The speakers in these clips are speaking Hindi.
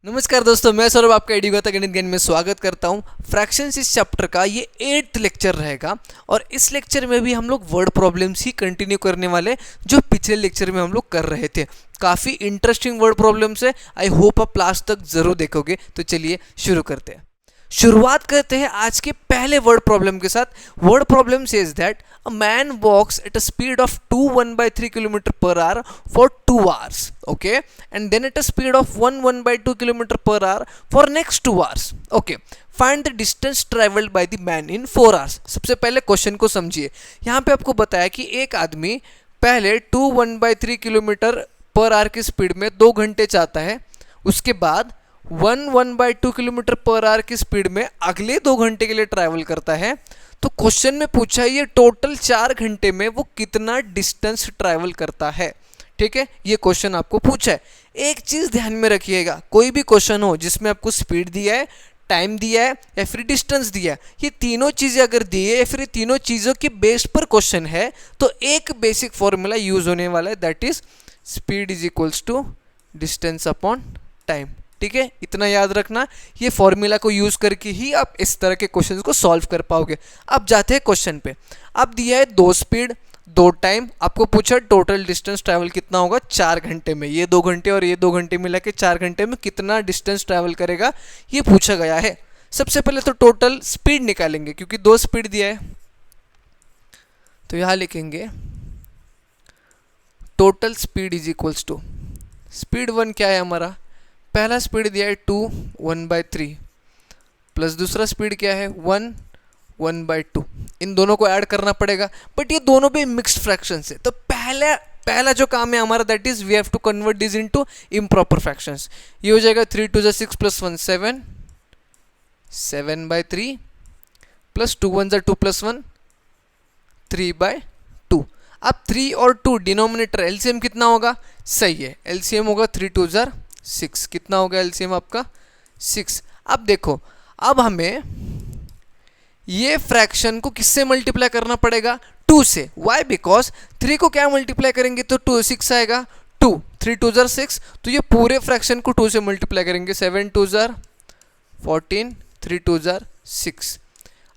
नमस्कार दोस्तों, मैं सौरभ आपका एडी गौता गणित ज्ञान में स्वागत करता हूँ। फ्रैक्शंस इस चैप्टर का ये 8th लेक्चर रहेगा और इस लेक्चर में भी हम लोग वर्ड प्रॉब्लम्स ही कंटिन्यू करने वाले जो पिछले लेक्चर में हम लोग कर रहे थे। काफ़ी इंटरेस्टिंग वर्ड प्रॉब्लम्स है, आई होप आप लास्ट तक ज़रूर देखोगे। तो चलिए शुरू करते हैं। शुरुआत करते हैं आज के पहले वर्ड प्रॉब्लम के साथ। Word problem says that a man walks at a speed of 1/3 kilometre per hour for 2 hours, okay, and then at a speed of 1/2 kilometer per hour for next 2 hours, okay. Find the distance traveled by the man in 4 hours. सबसे पहले क्वेश्चन को समझिए। यहाँ पे आपको बताया कि एक आदमी पहले 1/3 किलोमीटर पर आवर की स्पीड में 2 घंटे चाहता है, उसके बाद 1/2 किलोमीटर पर आवर की स्पीड में अगले 2 घंटे के लिए ट्रैवल करता है। तो क्वेश्चन में पूछा है ये टोटल 4 घंटे में वो कितना डिस्टेंस ट्रैवल करता है। ठीक है, ये क्वेश्चन आपको पूछा है। एक चीज़ ध्यान में रखिएगा, कोई भी क्वेश्चन हो जिसमें आपको स्पीड दिया है, टाइम दिया है या फिर डिस्टेंस दिया है, ये तीनों चीज़ें अगर दी है या फिर ये तीनों चीज़ों के बेस पर क्वेश्चन है तो एक बेसिक फॉर्मूला यूज होने वाला है, that is speed is equals to distance upon time. ठीक है, इतना याद रखना। ये फॉर्मूला को यूज करके ही आप इस तरह के क्वेश्चंस को सॉल्व कर पाओगे। अब जाते हैं क्वेश्चन पे। अब दिया है 2 स्पीड 2 टाइम, आपको पूछा टोटल डिस्टेंस ट्रैवल कितना होगा 4 घंटे में। ये 2 घंटे और ये 2 घंटे मिला के 4 घंटे में कितना डिस्टेंस ट्रैवल करेगा ये पूछा गया है। सबसे पहले तो टोटल स्पीड निकालेंगे क्योंकि 2 स्पीड दिया है, तो यहां लिखेंगे total speed is equals to speed 1 क्या है हमारा, पहला स्पीड दिया है 2 1/3 प्लस दूसरा स्पीड क्या है 1 1/2। इन दोनों को ऐड करना पड़ेगा, बट ये दोनों भी मिक्स्ड फ्रैक्शंस है। तो पहला जो काम है हमारा, that is we have to convert this into improper fractions. ये हो जाएगा 3 2 6 प्लस 1 7 7/3 प्लस 2 1 2 प्लस 1 3/2। अब 3 और 2 डिनोमिनेटर एलसीएम कितना होगा, सही है, एलसीएम होगा 3 2 6। कितना होगा एलसीएम आपका 6। अब देखो, अब हमें ये फ्रैक्शन को किससे मल्टीप्लाई करना पड़ेगा, 2 से। वाई, बिकॉज 3 को क्या मल्टीप्लाई करेंगे तो 2 6 आएगा, 2 3 2 6। तो ये पूरे फ्रैक्शन को 2 से मल्टीप्लाई करेंगे, 7 2 14 3 2 6।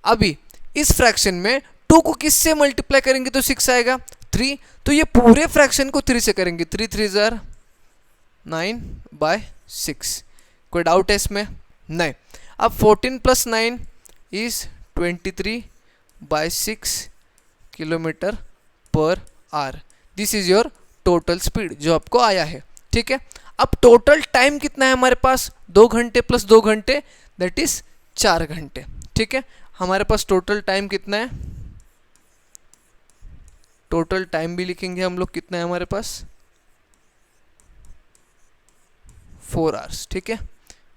अभी इस फ्रैक्शन में 2 को किससे मल्टीप्लाई करेंगे तो 6 आएगा, 3। तो ये पूरे फ्रैक्शन को 3 से करेंगे, 3 3 9/6। कोई डाउट है इसमें, नहीं। अब 14 plus 9 is 23/6 kilometre per our. This is your total speed जो आपको आया है। ठीक है, अब टोटल टाइम कितना है हमारे पास, 2 घंटे प्लस 2 घंटे दैट इज 4 घंटे। ठीक है, हमारे पास टोटल टाइम कितना है, टोटल टाइम भी लिखेंगे हम लोग, कितना है हमारे पास 4 hours। ठीक है,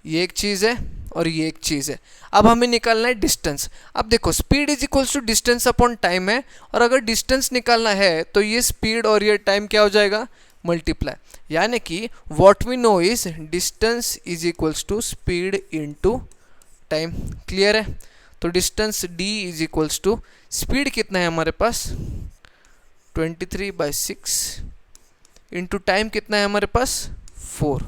ये एक चीज़ है और ये एक चीज़ है। अब हमें निकालना है डिस्टेंस। अब देखो, speed is equals to distance upon time है, और अगर डिस्टेंस निकालना है तो ये स्पीड और ये टाइम क्या हो जाएगा, मल्टीप्लाई। यानी कि what we know is distance is equals to speed into time. Clear है, तो distance d is equals to speed कितना है हमारे पास 23/6 इंटू टाइम कितना है हमारे पास 4।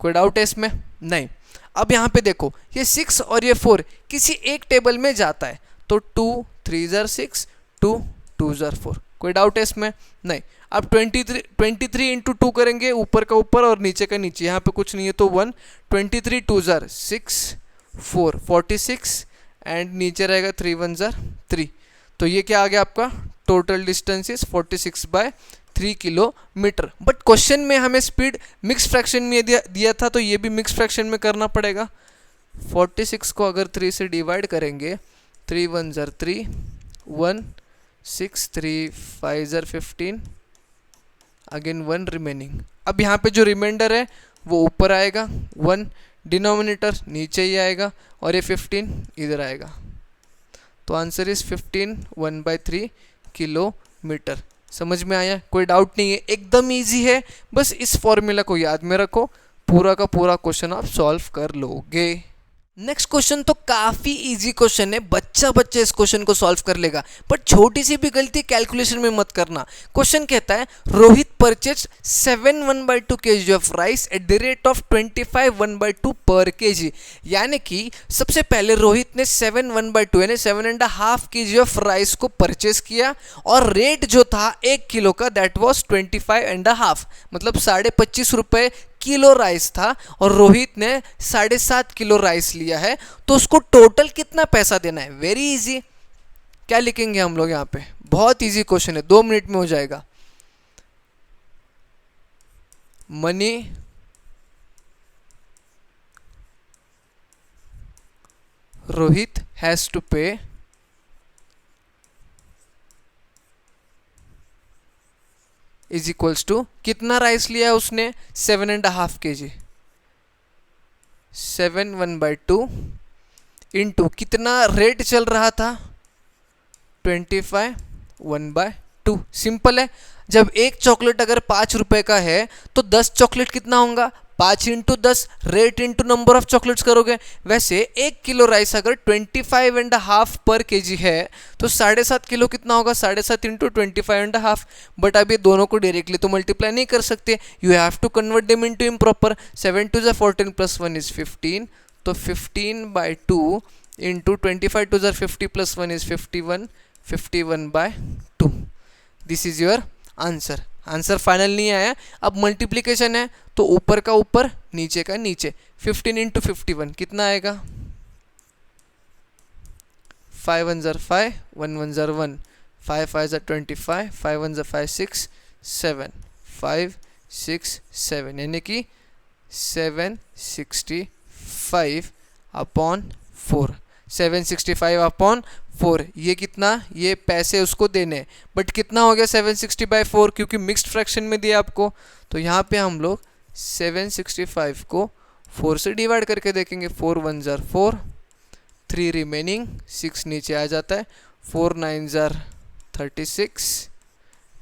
कोई डाउट है इसमें, नहीं। अब यहाँ पे देखो, ये 6 और ये 4 किसी एक टेबल में जाता है, तो 2 3 6 2 2 4। कोई डाउट है इसमें, नहीं। अब 23 इंटू 2 करेंगे, ऊपर का ऊपर और नीचे का नीचे, यहाँ पे कुछ नहीं है तो 1 23 2 6 4 46 एंड नीचे रहेगा 3 1 3। तो ये क्या आ गया आपका, total distance is 46/3 kilometre. But question में हमें स्पीड मिक्स फ्रैक्शन में दिया था, तो ये भी मिक्स फ्रैक्शन में करना पड़ेगा। 46 को अगर 3 से डिवाइड करेंगे, 3 1 3 1 6 3 5 15 अगेन 1 रिमेनिंग। अब यहाँ पे जो रिमाइंडर है वो ऊपर आएगा, 1 डिनोमिनेटर नीचे ही आएगा और ये 15 इधर आएगा। तो आंसर इज 15 1/3 किलोमीटर। समझ में आया, कोई डाउट नहीं है, एकदम इजी है। बस इस फॉर्मूला को याद में रखो, पूरा का पूरा क्वेश्चन आप सॉल्व कर लोगे। नेक्स्ट क्वेश्चन तो काफी इजी क्वेश्चन है, बच्चा बच्चा इस क्वेश्चन को सॉल्व कर लेगा, बट छोटी सी भी गलती कैलकुलेशन में मत करना। क्वेश्चन कहता है Rohit purchase 7 1/2 kg of rice at the rate of 25 1/2 पर kg। यानी कि सबसे पहले रोहित ने 7 1/2 यानी 7.5 kg ऑफ राइस को परचेज किया और रेट जो था 1 किलो का दैट वाज 25.5, मतलब 25.5 रुपए किलो राइस था और रोहित ने 7.5 किलो राइस लिया है, तो उसको टोटल कितना पैसा देना है। वेरी इजी, क्या लिखेंगे हम लोग यहाँ पे, बहुत इजी क्वेश्चन है, 2 मिनट में हो जाएगा। मनी रोहित हैज टू पे इज इक्वल्स टू, कितना राइस लिया है उसने 7.5 kg, 7 1/2 इंटू कितना रेट चल रहा था 25 1/2। सिंपल है, जब एक चॉकलेट अगर 5 रुपए का है तो 10 चॉकलेट कितना होगा, 5 into 10, rate into number of chocolates करोगे। वैसे 1 किलो राइस अगर 25.5 पर kg है तो 7.5 किलो कितना होगा, 7.5 इंटू 25.5। बट अब ये दोनों को डायरेक्टली तो मल्टीप्लाई नहीं कर सकते, you have to convert them into improper. 7 2 14 plus 1 is 15, तो 15/2 into 25 2 50 plus 1 is 51, 51/2। This is your answer. Answer final नहीं आया, अब मल्टीप्लीकेशन है तो ऊपर का ऊपर नीचे का नीचे। 15 इंटू 51 कितना आएगा, 5 1 ज़र 5, 1 1 ज़र 1, 5 5 ज़र 25, 5 1 ज़र 5 6 7, 5 6 7 यानी कि 765 अपॉन 4, 765 अपॉन 4। ये कितना, ये पैसे उसको देने, बट कितना हो गया 760/4, क्योंकि मिक्स्ड फ्रैक्शन में दिया आपको, तो यहाँ पे हम लोग 765 को 4 से डिवाइड करके देखेंगे। 4 1 ज़र 4, 3 रिमेनिंग, 6 नीचे आ जाता है, 4 9 ज़र 36,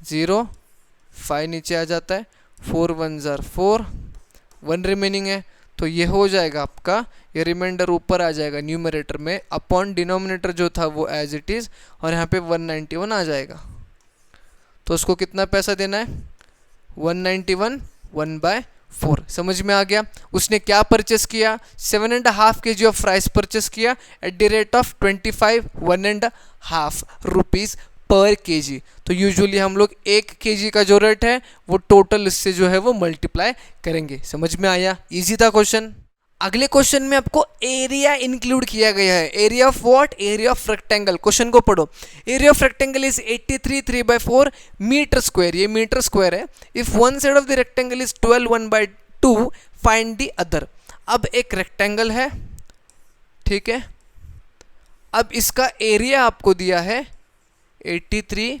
0 5 नीचे आ जाता है, 4 1 ज़र 4, 1 रिमेनिंग है, तो ये हो जाएगा आपका, ये रिमाइंडर ऊपर आ जाएगा न्यूमरेटर में, अपॉन डिनोमिनेटर जो था वो एज इट इज़, और यहाँ पे 191 आ जाएगा। तो उसको कितना पैसा देना है, 191 1/4। समझ में आ गया। उसने क्या परचेस किया, 7.5 kg ऑफ राइस परचेस किया at the rate of 25 1.5 rupees पर kg। तो यूजुअली हम लोग 1 kg का जो रेट है वो टोटल इससे जो है वो मल्टीप्लाई करेंगे। समझ में आया, इजी था क्वेश्चन। अगले क्वेश्चन में आपको एरिया इंक्लूड किया गया है। Area of what, area of rectangle. Question को पढ़ो। Area of rectangle is 83 3/4 metre square, ये मीटर स्क्वायर है। If one side of the rectangle is 12 1/2 find the other. अब एक रेक्टेंगल है, ठीक है, अब इसका एरिया आपको दिया है 83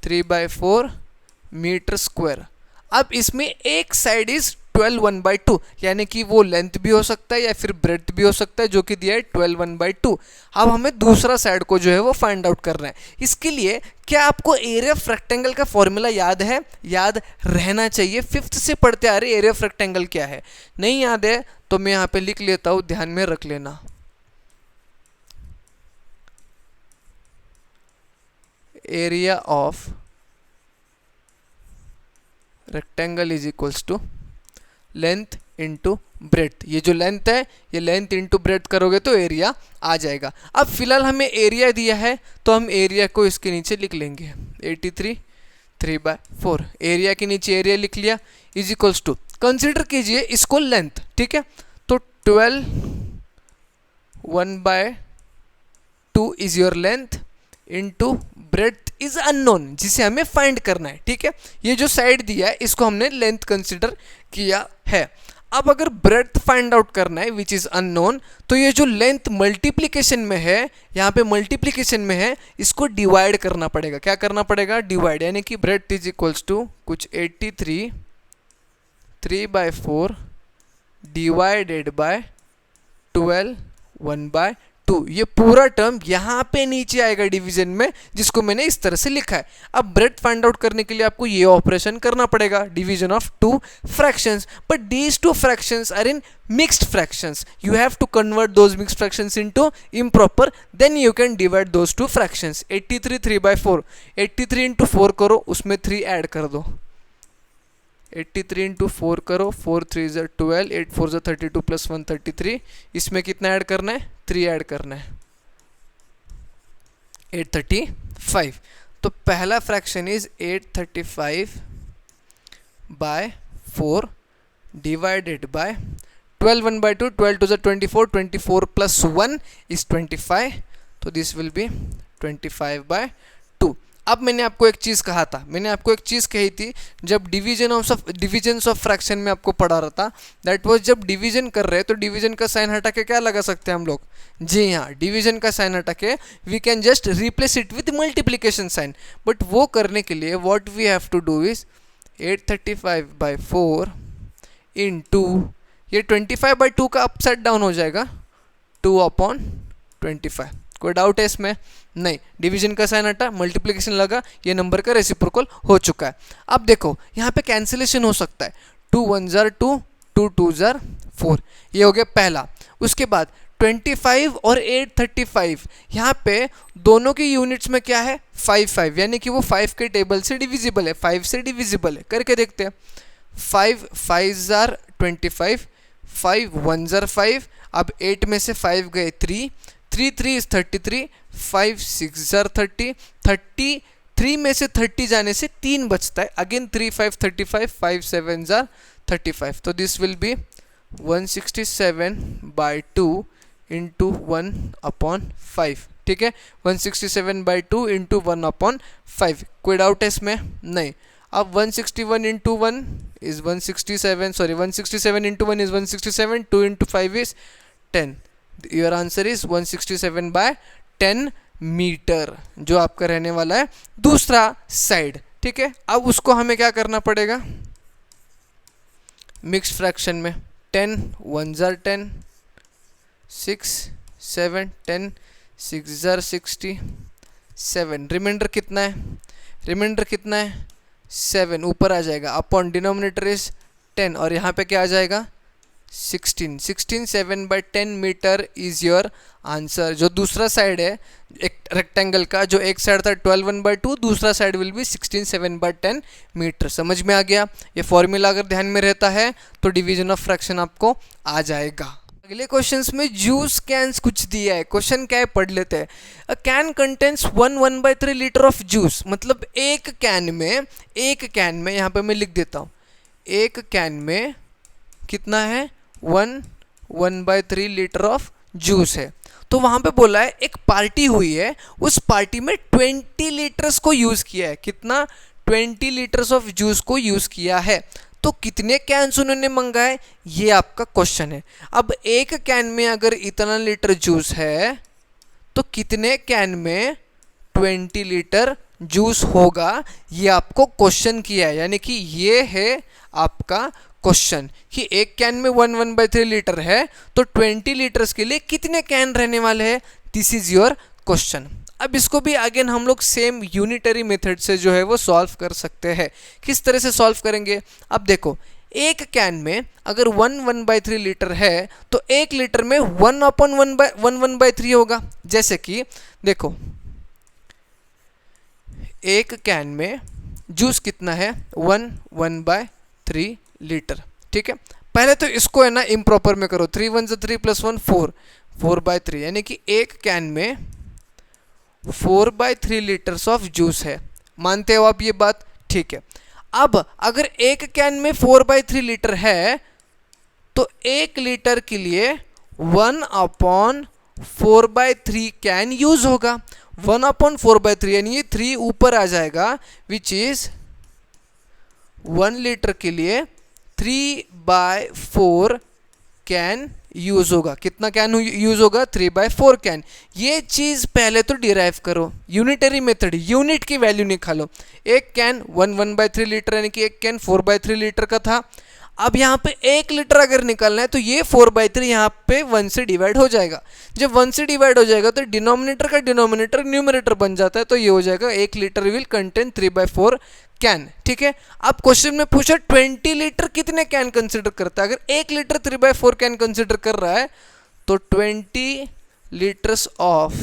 3/4 मीटर स्क्वायर। अब इसमें एक साइड इज 12 1/2, यानी कि वो लेंथ भी हो सकता है या फिर ब्रेड्थ भी हो सकता है, जो कि दिया है 12 1/2। अब हमें दूसरा साइड को जो है वो फाइंड आउट करना है। इसके लिए क्या आपको एरिया ऑफ रेक्टेंगल का फॉर्मूला याद है? याद रहना चाहिए, 5th से पढ़ते आ रहे एरिया ऑफ रेक्टेंगल क्या है। नहीं याद है तो मैं यहाँ पे लिख लेता हूँ, ध्यान में रख लेना। Area of rectangle is equals to length into breadth. ये जो लेंथ है ये लेंथ इंटू ब्रेड्थ करोगे तो एरिया आ जाएगा। अब फिलहाल हमें एरिया दिया है तो हम एरिया को इसके नीचे लिख लेंगे 83 3/4। एरिया के नीचे एरिया लिख लिया इज इक्वल्स टू, कंसिडर कीजिए इसको लेंथ, ठीक है, तो 12 1/2 is your length into breadth is unknown, जिसे हमें फाइंड करना है। ठीक है, ये जो साइड दिया है इसको हमने लेंथ कंसिडर किया है। अब अगर ब्रेड्थ फाइंड आउट करना है विच इज अननोन, तो ये जो लेंथ मल्टीप्लिकेशन में है, यहाँ पे मल्टीप्लिकेशन में है, इसको डिवाइड करना पड़ेगा। क्या करना पड़ेगा? डिवाइड, यानी कि ब्रेड्थ इज इक्वल्स टू कुछ 83 3/4 डिवाइडेड बाय 12 1/2। 2, ये पूरा टर्म यहाँ पे नीचे आएगा डिवीजन में, जिसको मैंने इस तरह से लिखा है। अब ब्रेथ फाइंड आउट करने के लिए आपको ये ऑपरेशन करना पड़ेगा, division of 2 fractions, but these 2 fractions are in mixed fractions. You have to convert those mixed fractions into improper, then you can divide those 2 fractions. 83 3/4, 83 into 4 करो, उसमें 3 ऐड कर दो, 83 into 4 करो, 4 3 is 12, 8 4 is 32 plus 1 33, इसमें कितना ऐड करना है, 3 ऐड करना है, 835। तो पहला fraction is 835/4 divided by 12 1/2, 12 2 is 24, 24 plus 1 is 25, तो दिस विल बी 25/2। अब मैंने आपको एक चीज़ कहा था, मैंने आपको एक चीज़ कही थी जब डिविजन्स ऑफ फ्रैक्शन में आपको पढ़ा रहा था, दैट वाज जब डिवीजन कर रहे हैं तो डिवीजन का साइन हटा के क्या लगा सकते हैं हम लोग, जी हाँ, डिवीजन का साइन हटा के we can just replace it with multiplication sign. But वो करने के लिए what we have to do is 835/4 into, ये 25/2 का अपसाइड डाउन हो जाएगा, 2/25। कोई डाउट है इसमें? नहीं, डिवीजन का साइन हटा, मल्टीप्लिकेशन लगा, ये नंबर का रेसिप्रोकल हो चुका है। अब देखो यहाँ पे कैंसिलेशन हो सकता है, 2 1 जार 2, 2 2 जार 4, ये हो गया पहला। उसके बाद 25 और 835, यहाँ पे दोनों की यूनिट्स में क्या है, 5 5, यानी कि वो 5 के टेबल से डिविजिबल है, 5 से डिविजिबल है। करके देखते हैं, 5 5 जार 25, 5 1 जार 5, अब 8 में से 5 गए 3, 3 3 is 33, 5 6 जार 30, 33 में से 30 जाने से 3 बचता है, अगेन 3 5 35, 5 7 जार 35, तो दिस विल बी 167/2 इंटू 1/5, ठीक है, 167/2 इंटू 1/5। कोई डाउट है इसमें? नहीं। अब 161 into 1 is 167, sorry 167 into 1 is 167, 2 into 5 is 10, your answer is 167/10 metre, जो आपका रहने वाला है दूसरा साइड, ठीक है। अब उसको हमें क्या करना पड़ेगा, मिक्स्ड फ्रैक्शन में 10 1 जार 10, 6 7 10, 6 जार 60, 7, रिमाइंडर कितना है, रिमाइंडर कितना है 7, ऊपर आ जाएगा, अपॉन डिनोमिनेटर इज 10 और यहाँ पे क्या आ जाएगा 16, 16 7/10 मीटर इज योर आंसर। जो दूसरा साइड है एक रेक्टेंगल का, जो एक साइड था 12 1/2, दूसरा साइड विल बी 16 7/10 मीटर। समझ में आ गया? ये फॉर्मूला अगर ध्यान में रहता है तो डिवीजन ऑफ फ्रैक्शन आपको आ जाएगा। अगले क्वेश्चंस में जूस कैंस कुछ दिया है, क्वेश्चन क्या है पढ़ लेते हैं। A can contains 1/3 litre of juice, मतलब एक कैन में यहाँ पे मैं लिख देता हूँ, एक कैन में कितना है 1/3 लीटर ऑफ जूस है। तो वहाँ पे बोला है एक पार्टी हुई है, उस पार्टी में 20 लीटर्स को यूज़ किया है, कितना 20 लीटर्स ऑफ जूस को यूज़ किया है। तो कितने कैन्स उन्होंने मंगाए, ये आपका क्वेश्चन है। अब एक कैन में अगर इतना लीटर जूस है तो कितने कैन में 20 लीटर जूस होगा, ये आपको क्वेश्चन किया है, यानी कि ये है आपका क्वेश्चन कि एक कैन में 1/3 लीटर है तो 20 लीटर्स के लिए कितने कैन रहने वाले हैं, दिस इज योर क्वेश्चन। अब इसको भी अगेन हम लोग सेम यूनिटरी मेथड से जो है वो सॉल्व कर सकते हैं। किस तरह से सॉल्व करेंगे, अब देखो एक कैन में अगर 1/3 लीटर है तो एक लीटर में 1/1/3 होगा। जैसे कि देखो एक कैन में जूस कितना है 1/3 लीटर, ठीक है। पहले तो इसको है ना इम्प्रॉपर में करो, 3 1 3 + 1 4, 4/3, यानी कि एक कैन में 4/3 लीटर्स ऑफ जूस है। मानते हो आप ये बात? ठीक है। अब अगर एक कैन में 4/3 लीटर है तो एक लीटर के लिए 1/4/3 कैन यूज होगा। 1/4/3 यानी ये 3 ऊपर आ जाएगा, विच इज 1 लीटर के लिए 3/4 कैन यूज होगा। कितना कैन यूज होगा? 3/4 कैन। ये चीज पहले तो डिराइव करो, यूनिटरी मेथड, यूनिट की वैल्यू निकालो। एक कैन 1/3 लीटर यानी कि एक कैन 4/3 लीटर का था। अब यहाँ पे 1 लीटर अगर निकालना है तो ये 4/3 यहाँ पे 1 से डिवाइड हो जाएगा। जब 1 से डिवाइड हो जाएगा तो डिनोमिनेटर का डिनोमिनेटर न्यूमरेटर बन जाता है, तो ये हो जाएगा 1 लीटर विल कंटेन 3/4 कैन। ठीक है, अब क्वेश्चन में पूछा 20 लीटर कितने कैन कंसिडर करता है। अगर 1 लीटर 3/4 कैन कंसिडर कर रहा है तो 20 litres of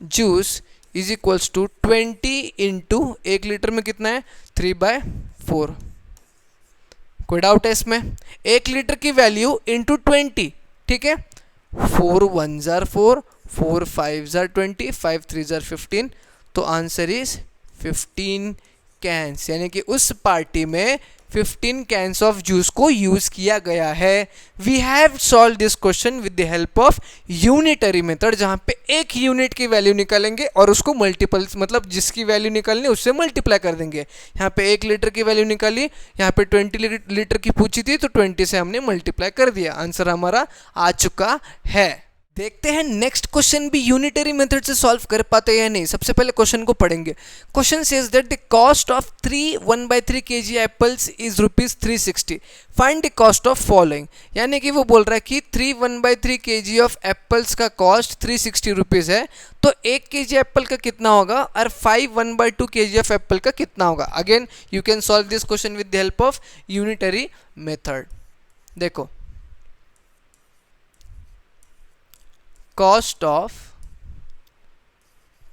juice is equals to 20 into 1 litre में कितना है 3/4। कोई डाउट है इसमें? 1 लीटर की वैल्यू इंटू 20, ठीक है, 4 1 जार 4, 4 5 जार 20, 5 3 जार 15, तो आंसर इज 15 कैंस, यानी कि उस पार्टी में 15 कैंस ऑफ जूस को यूज किया गया है। We have solve this question with the help of unitary method, जहां पे एक यूनिट की वैल्यू निकालेंगे और उसको मल्टीपल, मतलब जिसकी वैल्यू निकालनी उससे मल्टीप्लाई कर देंगे। यहाँ पे 1 लीटर की वैल्यू निकाली, यहाँ पे 20 लीटर की पूछी थी तो 20 से हमने मल्टीप्लाई कर दिया, आंसर हमारा आ चुका है। देखते हैं नेक्स्ट क्वेश्चन भी यूनिटरी मेथड से सॉल्व कर पाते हैं या नहीं। सबसे पहले क्वेश्चन को पढ़ेंगे। Question says that the cost of 3 1/3 kg apples is ₹360। Find the cost of following, यानी कि वो बोल रहा है कि 3 1/3 kg ऑफ एप्पल्स का कॉस्ट ₹360 है, तो 1 kg एप्पल का कितना होगा और 5 1/2 kg ऑफ एप्पल का कितना होगा। Again you can solve this question with the help of unitary method. देखो, cost of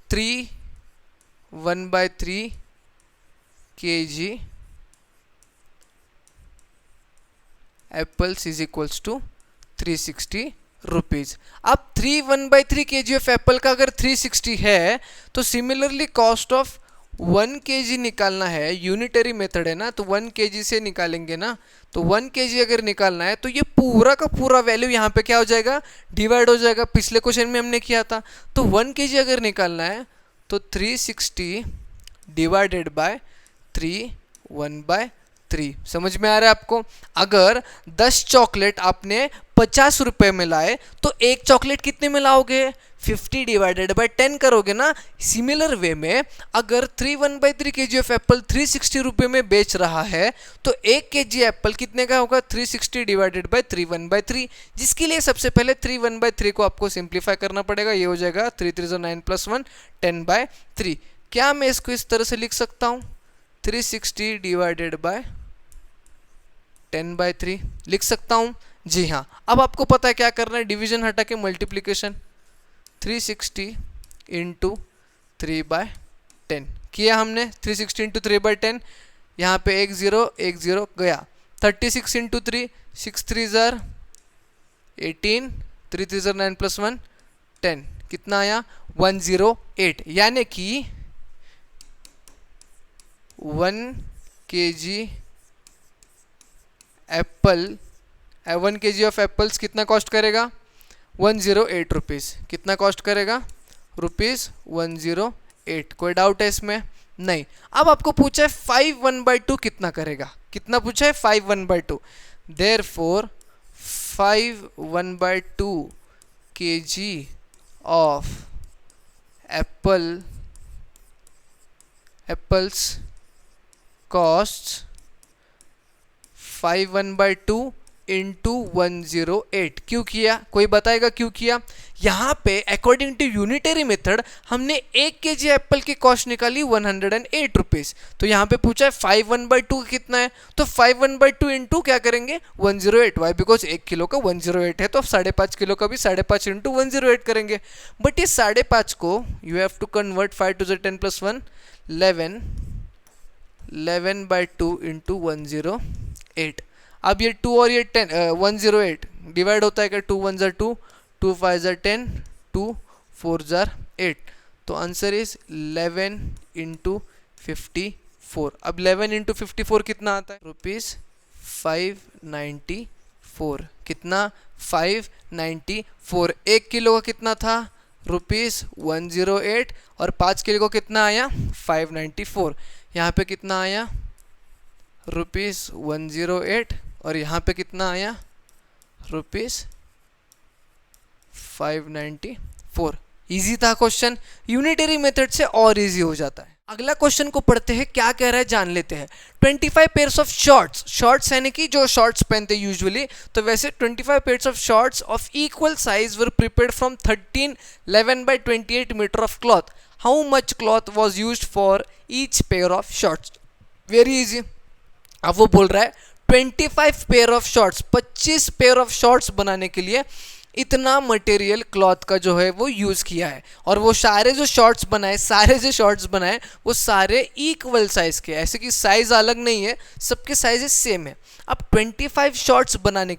3 1/3 kg apples is equals to ₹360। अब 3 1/3 kg ऑफ एप्पल का अगर 360 है तो सिमिलरली कॉस्ट ऑफ 1 kg निकालना है, यूनिटरी मेथड है ना, तो 1 kg से निकालेंगे ना, तो 1 kg अगर निकालना है तो ये पूरा का पूरा वैल्यू यहाँ पे क्या हो जाएगा, डिवाइड हो जाएगा। पिछले क्वेश्चन में हमने किया था, तो 1 kg अगर निकालना है तो 360 डिवाइडेड बाय 3 1/3। समझ में आ रहा है आपको? अगर 10 चॉकलेट आपने 50 रुपए में लाए तो एक चॉकलेट कितने में लाओगे, 50 डिवाइडेड बाय 10 करोगे ना। सिमिलर वे में अगर 3 1/3 kg ऑफ एप्पल 360 रुपए में बेच रहा है तो 1 kg एप्पल कितने का होगा, 360 डिवाइडेड बाय 3 1/3, जिसके लिए सबसे पहले 3 1/3 को आपको सिंप्लीफाई करना पड़ेगा। ये हो जाएगा 3 3 9 + 1 10/3। क्या मैं इसको इस तरह से लिख सकता हूँ, 360 डिवाइडेड बाय 10/3 लिख सकता हूँ? जी हाँ। अब आपको पता है क्या करना है, डिवीजन हटा के मल्टीप्लीकेशन, 360 इंटू 3/10 किया हमने। 360 इंटू 3/10, यहाँ पे 1 0 गया। 36 इंटू 3, 6 3 जार 18, 3 3 जार 9 + 1 10, कितना आया 108। यानी कि 1 kg Apple, 1 kg of apples कितना कॉस्ट करेगा, 108 रुपीज़। कितना कॉस्ट करेगा, ₹108। कोई डाउट है इसमें? नहीं। अब आपको पूछा है 5 1/2 कितना करेगा, कितना पूछा है 5 1/2। Therefore 5 1/2 kg of apples cost 5 1/2 into 108। क्यों किया, कोई बताएगा क्यों किया? यहाँ पे अकॉर्डिंग टू यूनिटरी मेथड हमने 1 kg एप्पल की कॉस्ट निकाली 108 रुपीज़। तो यहाँ पे पूछा है 5 1/2 कितना है, तो 5 1/2 इंटू क्या करेंगे 108। वाई, बिकॉज 1 किलो का 108 है, तो 5.5 किलो का भी 5.5 इंटू 108 करेंगे। बट ये 5.5 को you have to convert 5 to the 10 + 1 11/2 into 108। अब ये 2 और ये 10 108 डिवाइड होता है क्या, 2 1 जार 2, 2 5 जार 10, 2 4 जार 8, तो आंसर इज 11 इंटू 54। अब 11 इंटू 54 कितना आता है, ₹594। कितना, 594। 1 किलो का कितना था, ₹108, और 5 किलो को कितना आया 594। यहाँ पे कितना आया ₹108, और यहाँ पे कितना आया ₹594। इजी था क्वेश्चन, यूनिटरी मेथड से और इजी हो जाता है। अगला क्वेश्चन को पढ़ते हैं, क्या कह रहा है जान लेते हैं। 25 पेयर्स ऑफ शॉर्ट्स, शॉर्ट्स यानी कि जो शॉर्ट्स पहनते हैं यूजुअली, तो वैसे 25 pairs of shorts of equal size were prepared from 13 11 by 28 metre of cloth, how much cloth was used for each pair of shorts. Very easy. अब वो बोल रहा है 25 pair of shorts, 25 pair of shorts बनाने के लिए इतना मटेरियल क्लॉथ का जो है वो यूज़ किया है, और वो सारे जो शॉर्ट्स बनाए वो सारे इक्वल साइज़ के, ऐसे कि साइज़ अलग नहीं है, सबके साइजेस सेम है। अब 25 शॉर्ट्स बनाने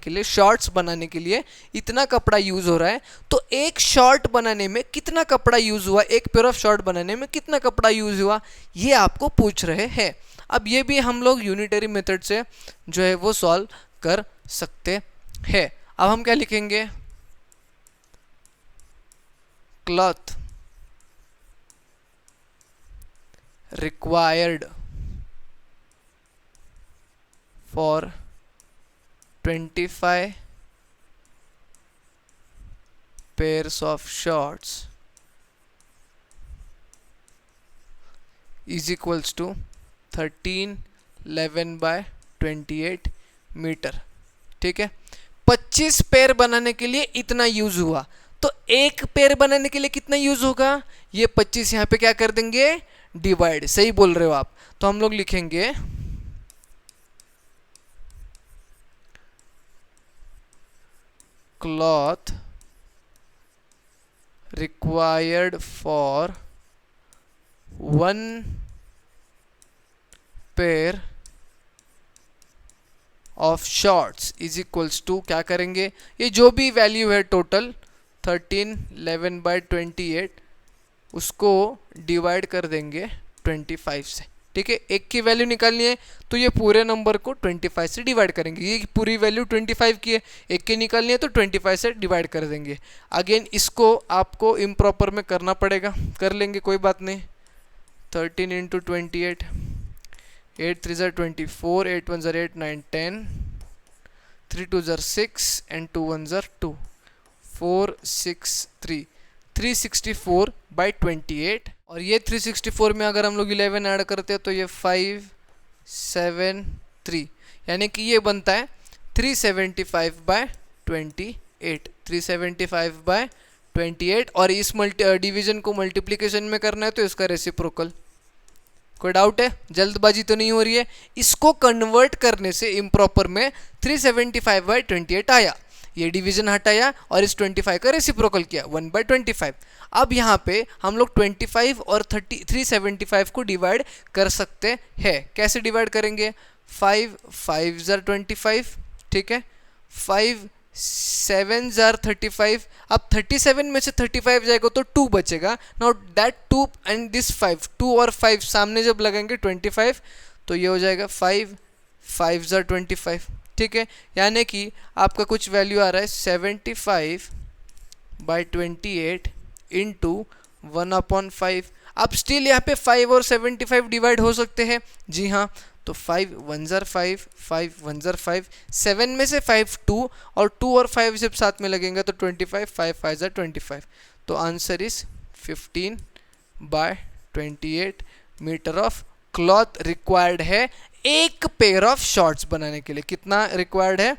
के लिए इतना कपड़ा यूज़ हो रहा है, तो एक शॉर्ट बनाने में कितना कपड़ा यूज़ हुआ, एक पेयर ऑफ शॉर्ट बनाने में कितना कपड़ा यूज़ हुआ, ये आपको पूछ रहे हैं। अब ये भी हम लोग यूनिटरी मेथड से जो है वो सॉल्व कर सकते हैं। अब हम क्या लिखेंगे, cloth required for 25 pairs of shorts is equals to 13 11 by 28 metre. ठीक है, 25 पेयर बनाने के लिए इतना यूज हुआ, तो एक पेयर बनाने के लिए कितना यूज होगा, ये 25 यहाँ पे क्या कर देंगे, डिवाइड। सही बोल रहे हो आप। तो हम लोग लिखेंगे cloth required for 1 pair of shorts is equals to, क्या करेंगे, ये जो भी वैल्यू है टोटल 13 11 by 28, उसको डिवाइड कर देंगे 25 से। ठीक है, एक की वैल्यू निकालनी है तो ये पूरे नंबर को 25 से डिवाइड करेंगे। ये पूरी वैल्यू 25 की है, एक की निकालनी है तो 25 से डिवाइड कर देंगे। अगेन इसको आपको इम्प्रॉपर में करना पड़ेगा, कर लेंगे कोई बात नहीं। 13 इंटू 28, 8 3 ज़र 24, 8 1 ज़र 8 9 10, 3 2 ज़र 6 and 2 1 ज़र 2, 4 6 3, 364 by 28। और ये 364 में अगर हम लोग 11 ऐड करते हैं तो ये 5 7 3, यानी कि ये बनता है 375 by 28, 375 by 28। और इस डिवीजन को मल्टीप्लिकेशन में करना है तो इसका रेसिप्रोकल। कोई डाउट है, जल्दबाजी तो नहीं हो रही है। इसको कन्वर्ट करने से इम्प्रॉपर में 375 by 28 आया, ये डिवीजन हटाया और इस 25 का रेसिप्रोकल किया 1 by 25। अब यहाँ पे हम लोग 25 और 375 को डिवाइड कर सकते हैं। कैसे डिवाइड करेंगे, 5 5 ज़र 25, ठीक है, 5 7 ज़र 35। अब 37 में से 35 जाएगा तो 2 बचेगा। नाउ दैट 2 एंड दिस 5, 2 और 5 सामने जब लगेंगे 25, तो ये हो जाएगा 5 5 ज़र 25। ठीक है, यानी कि आपका कुछ वैल्यू आ रहा है 75 by 28 इंटू 1/5। अब स्टिल यहाँ पे 5 और 75 डिवाइड हो सकते हैं, जी हाँ। तो 5 1 ज़र 5, 5 1 ज़र 5, 7 में से 5 2, और 2 और 5 जब साथ में लगेंगे तो 25, 5 5 ज़र 25। तो answer is 15 by 28 metre of cloth required है एक पेयर ऑफ शॉर्ट्स बनाने के लिए। कितना रिक्वायर्ड है,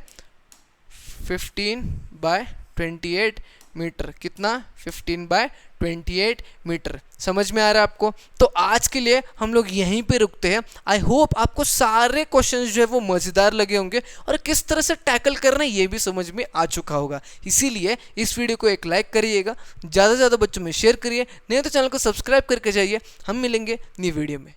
15 by 28 मीटर। कितना, 15 by 28 मीटर। समझ में आ रहा है आपको? तो आज के लिए हम लोग यहीं पे रुकते हैं। आई होप आपको सारे क्वेश्चंस जो है वो मज़ेदार लगे होंगे और किस तरह से टैकल करना है ये भी समझ में आ चुका होगा। इसीलिए इस वीडियो को एक लाइक करिएगा, ज़्यादा से ज़्यादा बच्चों में शेयर करिए, नहीं तो चैनल को सब्सक्राइब करके जाइए। हम मिलेंगे न्यू वीडियो में।